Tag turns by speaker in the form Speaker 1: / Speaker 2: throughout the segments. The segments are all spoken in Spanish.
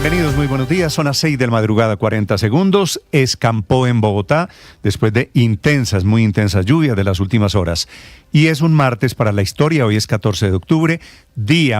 Speaker 1: Bienvenidos, muy buenos días. Son las 6 de la madrugada, 40 segundos. Escampó en Bogotá después de muy intensas lluvias de las últimas horas. Y es un martes para la historia. Hoy es 14 de octubre,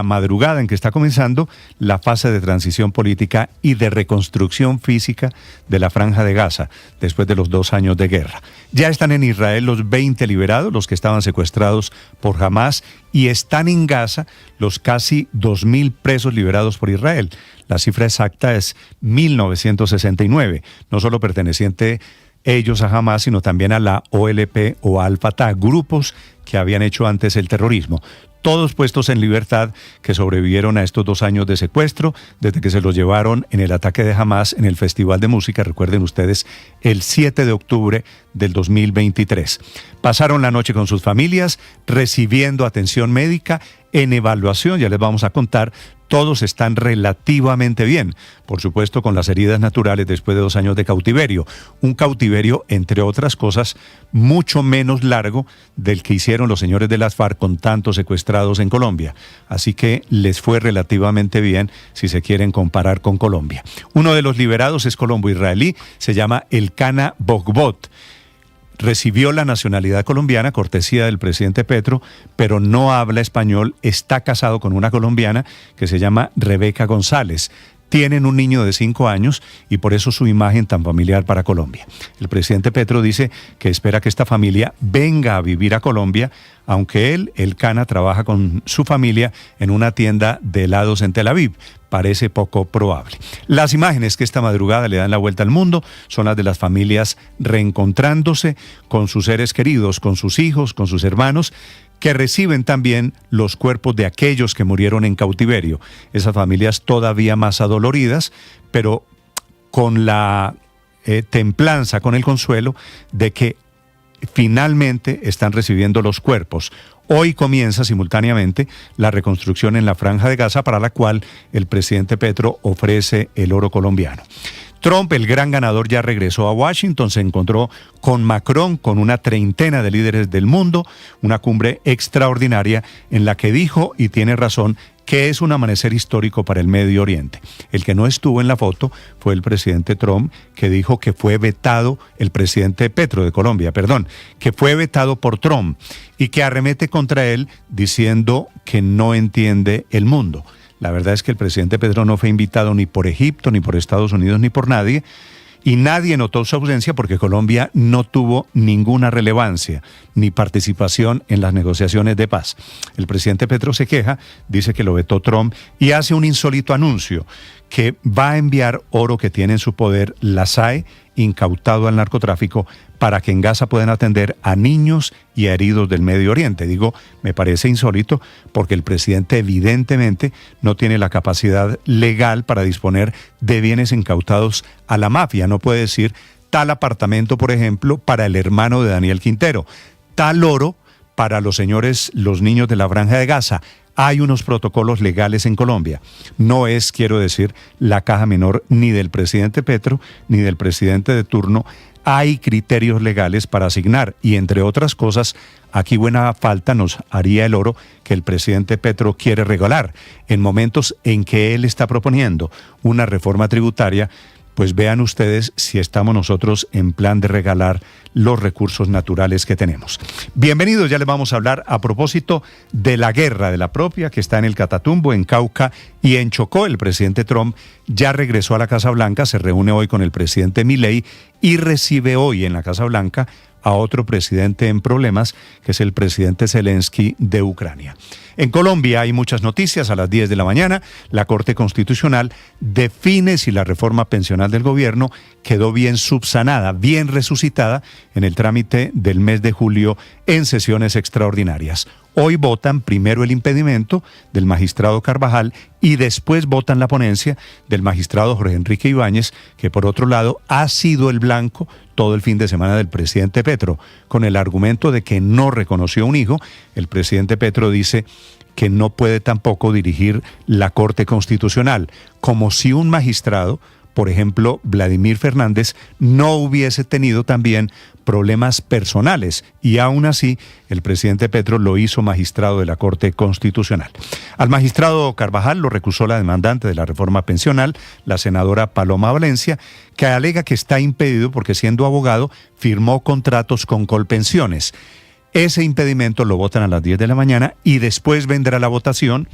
Speaker 1: madrugada en que está comenzando la fase de transición política y de reconstrucción física de la Franja de Gaza después de los 2 años de guerra. Ya están en Israel los 20 liberados, los que estaban secuestrados por Hamás, y están en Gaza los casi 2.000 presos liberados por Israel. La cifra exacta es 1.969, no solo perteneciente ellos a Hamás, sino también a la OLP o Al-Fatah, grupos que habían hecho antes el terrorismo. Todos puestos en libertad, que sobrevivieron a estos 2 años de secuestro, desde que se los llevaron en el ataque de Hamás en el Festival de Música, recuerden ustedes, el 7 de octubre del 2023. Pasaron la noche con sus familias, recibiendo atención médica, en evaluación, ya les vamos a contar. Todos están relativamente bien, por supuesto con las heridas naturales después de 2 años de cautiverio. Un cautiverio, entre otras cosas, mucho menos largo del que hicieron los señores de las FARC con tantos secuestrados en Colombia. Así que les fue relativamente bien si se quieren comparar con Colombia. Uno de los liberados es colombo-israelí, se llama Elkana Bogbot. Recibió la nacionalidad colombiana, cortesía del presidente Petro, pero no habla español, está casado con una colombiana que se llama Rebeca González. Tienen un niño de 5 años y por eso su imagen tan familiar para Colombia. El presidente Petro dice que espera que esta familia venga a vivir a Colombia, aunque Elkana trabaja con su familia en una tienda de helados en Tel Aviv. Parece poco probable. Las imágenes que esta madrugada le dan la vuelta al mundo son las de las familias reencontrándose con sus seres queridos, con sus hijos, con sus hermanos, que reciben también los cuerpos de aquellos que murieron en cautiverio. Esas familias todavía más adoloridas, pero con la templanza, con el consuelo de que finalmente están recibiendo los cuerpos. Hoy comienza simultáneamente la reconstrucción en la Franja de Gaza, para la cual el presidente Petro ofrece el oro colombiano. Trump, el gran ganador, ya regresó a Washington, se encontró con Macron, con una treintena de líderes del mundo, una cumbre extraordinaria en la que dijo, y tiene razón, que es un amanecer histórico para el Medio Oriente. El que no estuvo en la foto fue el presidente Trump, que dijo que fue vetado, el presidente Petro de Colombia, que fue vetado por Trump y que arremete contra él diciendo que no entiende el mundo. La verdad es que el presidente Petro no fue invitado ni por Egipto, ni por Estados Unidos, ni por nadie, y nadie notó su ausencia porque Colombia no tuvo ninguna relevancia ni participación en las negociaciones de paz. El presidente Petro se queja, dice que lo vetó Trump y hace un insólito anuncio que va a enviar oro que tiene en su poder la SAE, incautado al narcotráfico, para que en Gaza puedan atender a niños y a heridos del Medio Oriente. Me parece insólito porque el presidente evidentemente no tiene la capacidad legal para disponer de bienes incautados a la mafia. No puede decir tal apartamento, por ejemplo, para el hermano de Daniel Quintero, tal oro para los niños de la Franja de Gaza. Hay unos protocolos legales en Colombia. No es, quiero decir, la caja menor ni del presidente Petro ni del presidente de turno. Hay criterios legales para asignar y, entre otras cosas, aquí buena falta nos haría el oro que el presidente Petro quiere regalar en momentos en que él está proponiendo una reforma tributaria. Pues vean ustedes si estamos nosotros en plan de regalar los recursos naturales que tenemos. Bienvenidos, ya les vamos a hablar a propósito de la guerra, de la propia que está en el Catatumbo, en Cauca y en Chocó. El presidente Trump ya regresó a la Casa Blanca, se reúne hoy con el presidente Milei y recibe hoy en la Casa Blanca a otro presidente en problemas, que es el presidente Zelensky de Ucrania. En Colombia hay muchas noticias. A las 10 de la mañana, la Corte Constitucional define si la reforma pensional del gobierno quedó bien subsanada, bien resucitada en el trámite del mes de julio en sesiones extraordinarias. Hoy votan primero el impedimento del magistrado Carvajal y después votan la ponencia del magistrado Jorge Enrique Ibáñez, que por otro lado ha sido el blanco todo el fin de semana del presidente Petro, con el argumento de que no reconoció un hijo. El presidente Petro dice que no puede tampoco dirigir la Corte Constitucional, como si un magistrado por ejemplo, Vladimir Fernández no hubiese tenido también problemas personales, y aún así el presidente Petro lo hizo magistrado de la Corte Constitucional. Al magistrado Carvajal lo recusó la demandante de la reforma pensional, la senadora Paloma Valencia, que alega que está impedido porque, siendo abogado, firmó contratos con Colpensiones. Ese impedimento lo votan a las 10 de la mañana y después vendrá la votación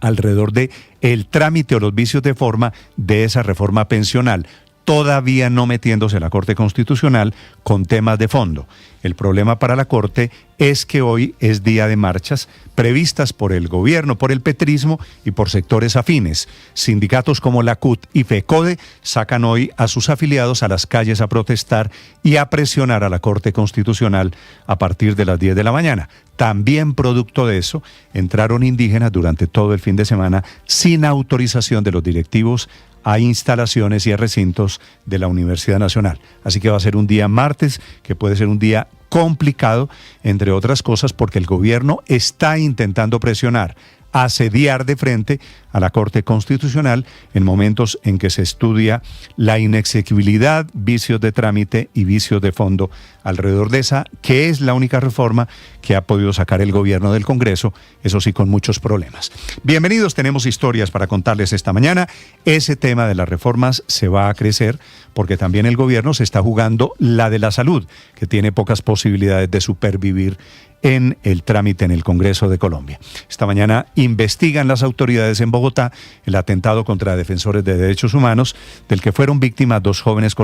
Speaker 1: alrededor de el trámite o los vicios de forma de esa reforma pensional, todavía no metiéndose la Corte Constitucional con temas de fondo. El problema para la Corte es que hoy es día de marchas previstas por el gobierno, por el petrismo y por sectores afines. Sindicatos como la CUT y FECODE sacan hoy a sus afiliados a las calles a protestar y a presionar a la Corte Constitucional a partir de las 10 de la mañana. También producto de eso, entraron indígenas durante todo el fin de semana sin autorización de los directivos a instalaciones y a recintos de la Universidad Nacional. Así que va a ser un día martes, que puede ser un día complicado, entre otras cosas, porque el gobierno está intentando presionar, asediar de frente a la Corte Constitucional en momentos en que se estudia la inexequibilidad, vicios de trámite y vicios de fondo alrededor de esa, que es la única reforma que ha podido sacar el gobierno del Congreso, eso sí, con muchos problemas. Bienvenidos, tenemos historias para contarles esta mañana. Ese tema de las reformas se va a crecer porque también el gobierno se está jugando la de la salud, que tiene pocas posibilidades de supervivir en el trámite en el Congreso de Colombia. Esta mañana investigan las autoridades en Bogotá el atentado contra defensores de derechos humanos del que fueron víctimas dos jóvenes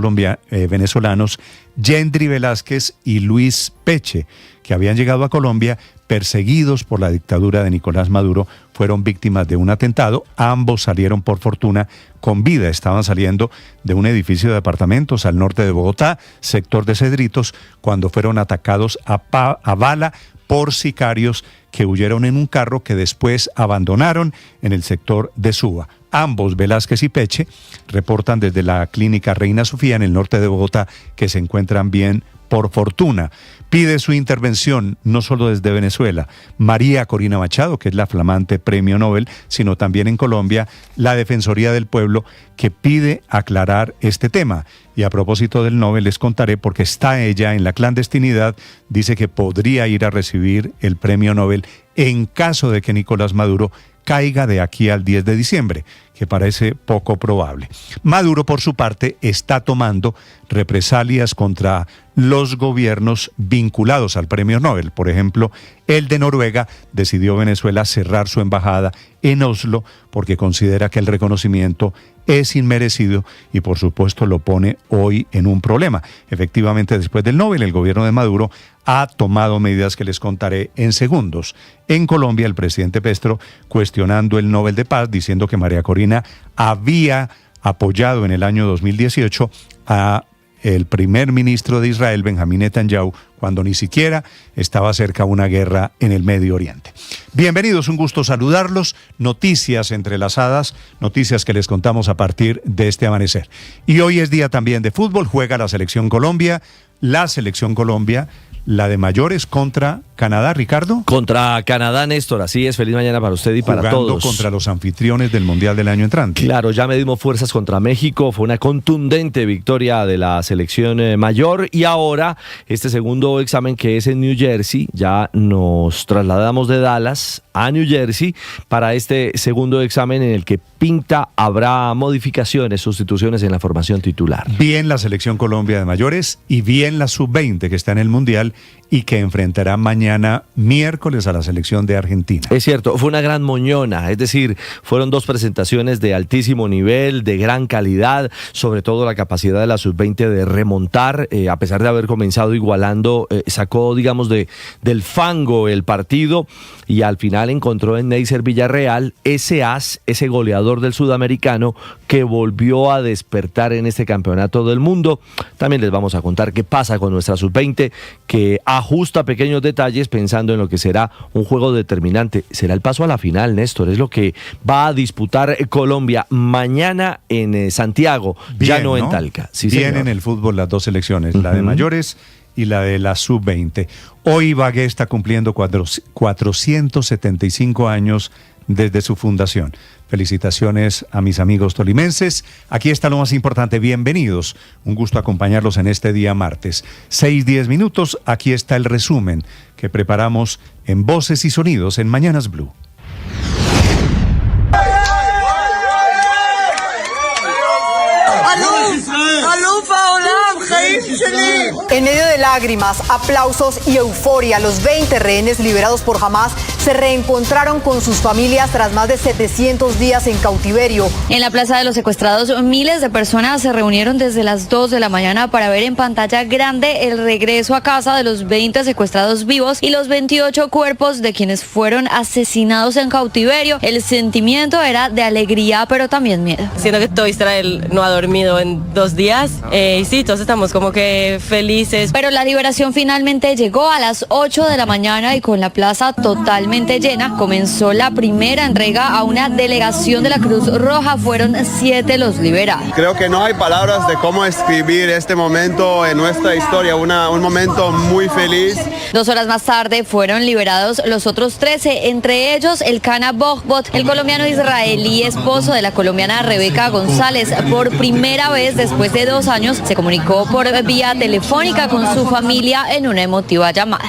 Speaker 1: venezolanos, Yendri Velázquez y Luis Peche, que habían llegado a Colombia perseguidos por la dictadura de Nicolás Maduro. Fueron víctimas de un atentado. Ambos salieron por fortuna con vida. Estaban saliendo de un edificio de apartamentos al norte de Bogotá, sector de Cedritos, cuando fueron atacados a bala por sicarios que huyeron en un carro que después abandonaron en el sector de Suba. Ambos, Velázquez y Peche, reportan desde la clínica Reina Sofía en el norte de Bogotá que se encuentran bien por fortuna. Pide su intervención no solo desde Venezuela María Corina Machado, que es la flamante premio Nobel, sino también en Colombia la Defensoría del Pueblo, que pide aclarar este tema. Y a propósito del Nobel les contaré, porque está ella en la clandestinidad, dice que podría ir a recibir el premio Nobel en caso de que Nicolás Maduro caiga de aquí al 10 de diciembre, que parece poco probable. Maduro, por su parte, está tomando represalias contra los gobiernos vinculados al premio Nobel. Por ejemplo, el de Noruega decidió Venezuela cerrar su embajada en Oslo porque considera que el reconocimiento es inmerecido y, por supuesto, lo pone hoy en un problema. Efectivamente, después del Nobel, el gobierno de Maduro ha tomado medidas que les contaré en segundos. En Colombia, el presidente Petro cuestionando el Nobel de Paz, diciendo que María Corina había apoyado en el año 2018 a el primer ministro de Israel, Benjamín Netanyahu, cuando ni siquiera estaba cerca una guerra en el Medio Oriente. Bienvenidos, un gusto saludarlos. Noticias entrelazadas, noticias que les contamos a partir de este amanecer. Y hoy es día también de fútbol, juega la Selección Colombia, la de mayores contra Canadá, Ricardo.
Speaker 2: Contra Canadá, Néstor, así es. Feliz mañana para usted y para todos.
Speaker 1: Jugando contra los anfitriones del Mundial del año entrante.
Speaker 2: Claro, ya medimos fuerzas contra México. Fue una contundente victoria de la selección mayor. Y ahora, este segundo examen, que es en New Jersey, ya nos trasladamos de Dallas a New Jersey para este segundo examen en el que pinta habrá modificaciones, sustituciones en la formación titular.
Speaker 1: Bien la Selección Colombia de mayores y bien la sub-20 que está en el Mundial y que enfrentará mañana miércoles a la selección de Argentina.
Speaker 2: Es cierto, fue una gran moñona, es decir, fueron dos presentaciones de altísimo nivel, de gran calidad, sobre todo la capacidad de la sub-20 de remontar, a pesar de haber comenzado igualando, sacó, digamos, del fango el partido y al final encontró en Neisser Villarreal ese as, ese goleador del sudamericano que volvió a despertar en este campeonato del mundo. También les vamos a contar qué pasa con nuestra sub-20, que ajusta pequeños detalles pensando en lo que será un juego determinante. Será el paso a la final, Néstor, es lo que va a disputar Colombia mañana en Santiago, bien, ya no en Talca.
Speaker 1: Sí, bien, señor. En el fútbol las dos selecciones, la de mayores y la de la Sub-20. Hoy Ibagué está cumpliendo 475 años desde su fundación. Felicitaciones a mis amigos tolimenses. Aquí está lo más importante. Bienvenidos. Un gusto acompañarlos en este día martes. 6:10 minutos. Aquí está el resumen que preparamos en Voces y Sonidos en Mañanas Blue.
Speaker 3: En medio de lágrimas, aplausos y euforia, los 20 rehenes liberados por Hamás se reencontraron con sus familias tras más de 700 días en cautiverio.
Speaker 4: En la Plaza de los Secuestrados, miles de personas se reunieron desde las 2 de la mañana para ver en pantalla grande el regreso a casa de los 20 secuestrados vivos y los 28 cuerpos de quienes fueron asesinados en cautiverio. El sentimiento era de alegría, pero también miedo.
Speaker 5: Siento que todo Israel no ha dormido en 2 días y sí, todos estamos como que felices.
Speaker 4: Pero la liberación finalmente llegó a las 8 de la mañana y con la plaza totalmente llena comenzó la primera entrega a una delegación de la Cruz Roja. Fueron 7 los liberados.
Speaker 6: Creo que no hay palabras de cómo escribir este momento en nuestra historia, un momento muy feliz.
Speaker 4: 2 horas más tarde fueron liberados los otros 13, entre ellos el Cana Bogbot, el colombiano israelí esposo de la colombiana Rebeca González. Por primera vez después de 2 años se comunicó por vía telefónica con su familia en una emotiva llamada.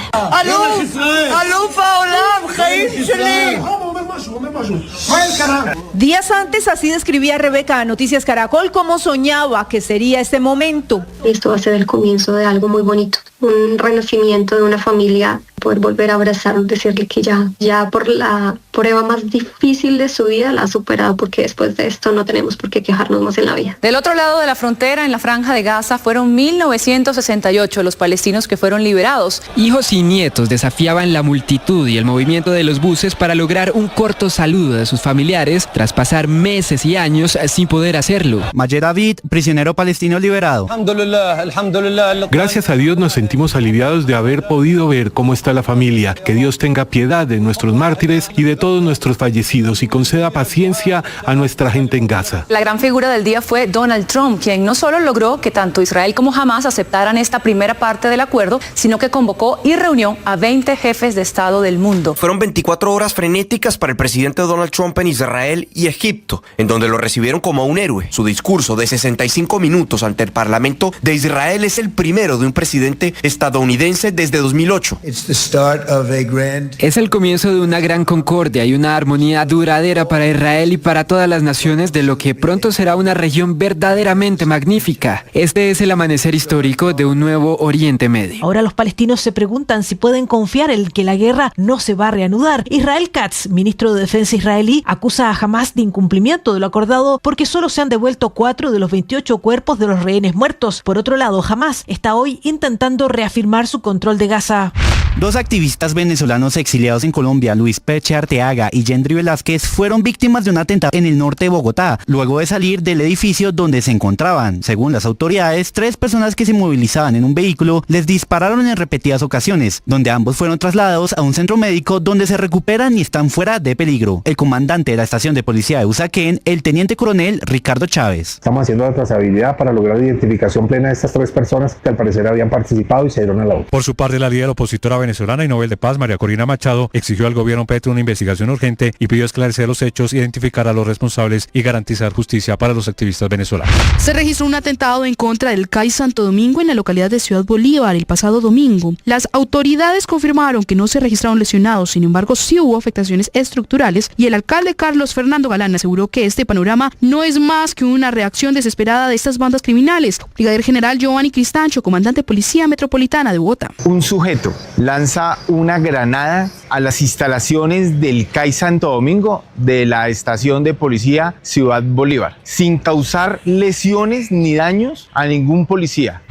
Speaker 3: Días antes así describía Rebeca a Noticias Caracol cómo soñaba que sería este momento.
Speaker 7: Esto va a ser el comienzo de algo muy bonito, un renacimiento de una familia, poder volver a abrazar, decirle que ya por la prueba más difícil de su vida la ha superado, porque después de esto no tenemos por qué quejarnos más en la vida.
Speaker 3: Del otro lado de la frontera, en la Franja de Gaza, fueron 1.968 los palestinos que fueron liberados.
Speaker 8: Hijos y nietos desafiaban la multitud y el movimiento de los buses para lograr un corto saludo de sus familiares tras pasar meses y años sin poder hacerlo.
Speaker 9: Mayer David, prisionero palestino liberado.
Speaker 10: Gracias a Dios nos sentimos aliviados de haber podido ver cómo está la familia. Que Dios tenga piedad de nuestros mártires y de todos nuestros fallecidos y conceda paciencia a nuestra gente en Gaza.
Speaker 3: La gran figura del día fue Donald Trump, quien no solo logró que tanto Israel como Hamás aceptaran esta primera parte del acuerdo, sino que convocó y reunió a 20 jefes de Estado del mundo.
Speaker 11: Fueron 24 horas frenéticas para el presidente Donald Trump en Israel y Egipto, en donde lo recibieron como un héroe. Su discurso de 65 minutos ante el Parlamento de Israel es el primero de un presidente estadounidense desde 2008.
Speaker 8: Es el comienzo de una gran concordia y una armonía duradera para Israel y para todas las naciones de lo que pronto será una región verdaderamente magnífica. Este es el amanecer histórico de un nuevo Oriente Medio.
Speaker 12: Ahora los palestinos se preguntan si pueden confiar en que la guerra no se va a reanudar. Israel Katz, ministro de Defensa israelí, acusa a Hamás de incumplimiento de lo acordado porque solo se han devuelto 4 de los 28 cuerpos de los rehenes muertos. Por otro lado, Hamás está hoy intentando reafirmar su control de Gaza.
Speaker 9: 2 activistas venezolanos exiliados en Colombia, Luis Peche Arteaga y Yendri Velázquez, fueron víctimas de un atentado en el norte de Bogotá, luego de salir del edificio donde se encontraban. Según las autoridades, 3 personas que se movilizaban en un vehículo les dispararon en repetidas ocasiones, donde ambos fueron trasladados a un centro médico donde se recuperan y están fuera de peligro. El comandante de la estación de policía de Usaquén, el teniente coronel Ricardo Chávez.
Speaker 13: Estamos haciendo la trazabilidad para lograr la identificación plena de estas 3 personas que al parecer habían participado y se dieron a la boca.
Speaker 14: Por su parte, la líder opositora venezolana y Nobel de Paz, María Corina Machado, exigió al gobierno Petro una investigación urgente y pidió esclarecer los hechos, identificar a los responsables y garantizar justicia para los activistas venezolanos.
Speaker 15: Se registró un atentado en contra del CAI Santo Domingo en la localidad de Ciudad Bolívar el pasado domingo. Las autoridades confirmaron que no se registraron lesionados, sin embargo sí hubo afectaciones estructurales y el alcalde Carlos Fernando Galán aseguró que este panorama no es más que una reacción desesperada de estas bandas criminales. Brigadier General Giovanni Cristancho, comandante de Policía Metropolitana de Bogotá.
Speaker 16: Un sujeto lanza una granada a las instalaciones del CAI Santo Domingo de la estación de policía Ciudad Bolívar, sin causar lesiones ni daños a ningún policía.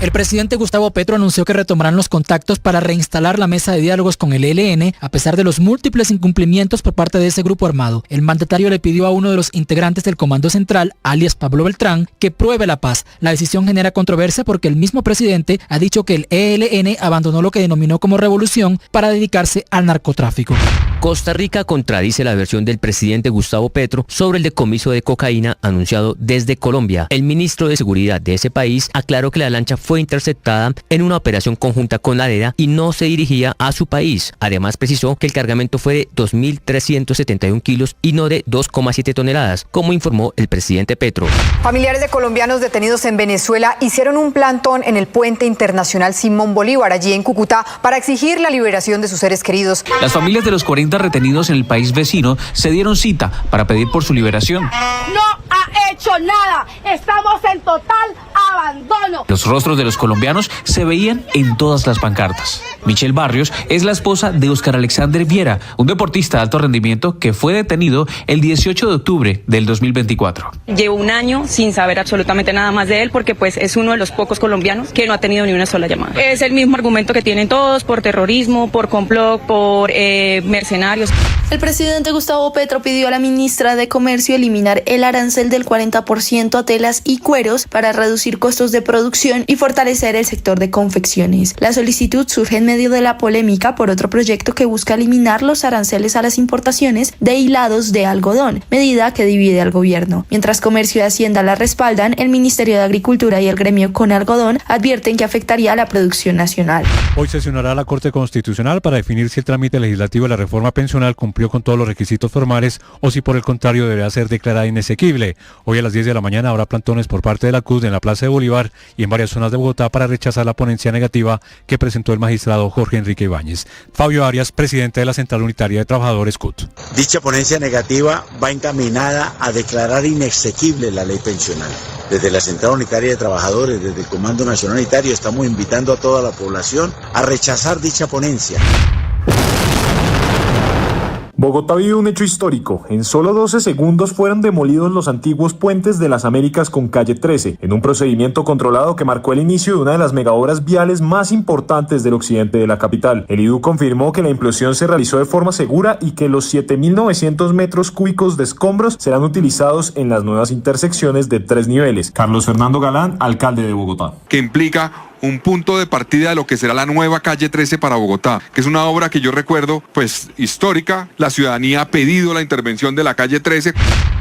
Speaker 17: El presidente Gustavo Petro anunció que retomarán los contactos para reinstalar la mesa de diálogos con el ELN, a pesar de los múltiples incumplimientos por parte de ese grupo armado. El mandatario le pidió a uno de los integrantes del Comando Central, alias Pablo Beltrán, que pruebe la paz. La decisión genera controversia porque el mismo presidente ha dicho que el ELN abandonó lo que denominó como revolución para dedicarse al narcotráfico.
Speaker 18: Costa Rica contradice la versión del presidente Gustavo Petro sobre el decomiso de cocaína anunciado desde Colombia. El ministro de Seguridad de ese país aclaró que la lancha fue fue interceptada en una operación conjunta con la DEA y no se dirigía a su país. Además, precisó que el cargamento fue de 2.371 kilos y no de 2,7 toneladas, como informó el presidente Petro.
Speaker 3: Familiares de colombianos detenidos en Venezuela hicieron un plantón en el puente internacional Simón Bolívar, allí en Cúcuta, para exigir la liberación de sus seres queridos.
Speaker 19: Las familias de los 40 retenidos en el país vecino se dieron cita para pedir por su liberación.
Speaker 20: No ha hecho nada, estamos en total abandono.
Speaker 19: Los rostros de los colombianos se veían en todas las pancartas. Michelle Barrios es la esposa de Oscar Alexander Viera, un deportista de alto rendimiento que fue detenido el 18 de octubre del 2024.
Speaker 21: Llevo un año sin saber absolutamente nada más de él porque pues es uno de los pocos colombianos que no ha tenido ni una sola llamada. Es el mismo argumento que tienen todos, por terrorismo, por complot, por mercenarios.
Speaker 22: El presidente Gustavo Petro pidió a la ministra de Comercio eliminar el arancel del 40% a telas y cueros para reducir costos de producción y fortalecer el sector de confecciones. La solicitud surge en medio de la polémica por otro proyecto que busca eliminar los aranceles a las importaciones de hilados de algodón, medida que divide al gobierno. Mientras Comercio y Hacienda la respaldan, el Ministerio de Agricultura y el gremio Con Algodón advierten que afectaría a la producción nacional.
Speaker 14: Hoy sesionará la Corte Constitucional para definir si el trámite legislativo de la reforma pensional cumplió con todos los requisitos formales o si por el contrario deberá ser declarada inexequible. Hoy a las 10 de la mañana habrá plantones por parte de la CUT en la Plaza de Bolívar y en varias zonas de Bogotá para rechazar la ponencia negativa que presentó el magistrado Jorge Enrique Ibáñez. Fabio Arias, presidente de la Central Unitaria de Trabajadores CUT.
Speaker 23: Dicha ponencia negativa va encaminada a declarar inexequible la ley pensional. Desde la Central Unitaria de Trabajadores, desde el Comando Nacional Unitario, estamos invitando a toda la población a rechazar dicha ponencia.
Speaker 24: Bogotá vive un hecho histórico. En solo 12 segundos fueron demolidos los antiguos puentes de las Américas con calle 13, en un procedimiento controlado que marcó el inicio de una de las megaobras viales más importantes del occidente de la capital. El IDU confirmó que la implosión se realizó de forma segura y que los 7.900 metros cúbicos de escombros serán utilizados en las nuevas intersecciones de 3 niveles. Carlos Fernando Galán, alcalde de Bogotá.
Speaker 25: Que implica un punto de partida de lo que será la nueva calle 13 para Bogotá, que es una obra que yo recuerdo, pues, histórica. La ciudadanía ha pedido la intervención de la calle 13.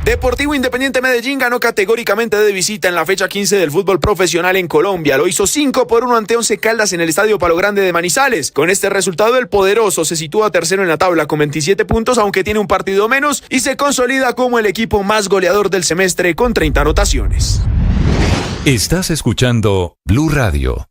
Speaker 11: Deportivo Independiente Medellín ganó categóricamente de visita en la fecha 15 del fútbol profesional en Colombia. Lo hizo 5-1 ante Once Caldas en el Estadio Palo Grande de Manizales. Con este resultado, el poderoso se sitúa tercero en la tabla con 27 puntos, aunque tiene un partido menos, y se consolida como el equipo más goleador del semestre con 30 anotaciones.
Speaker 26: Estás escuchando Blue Radio.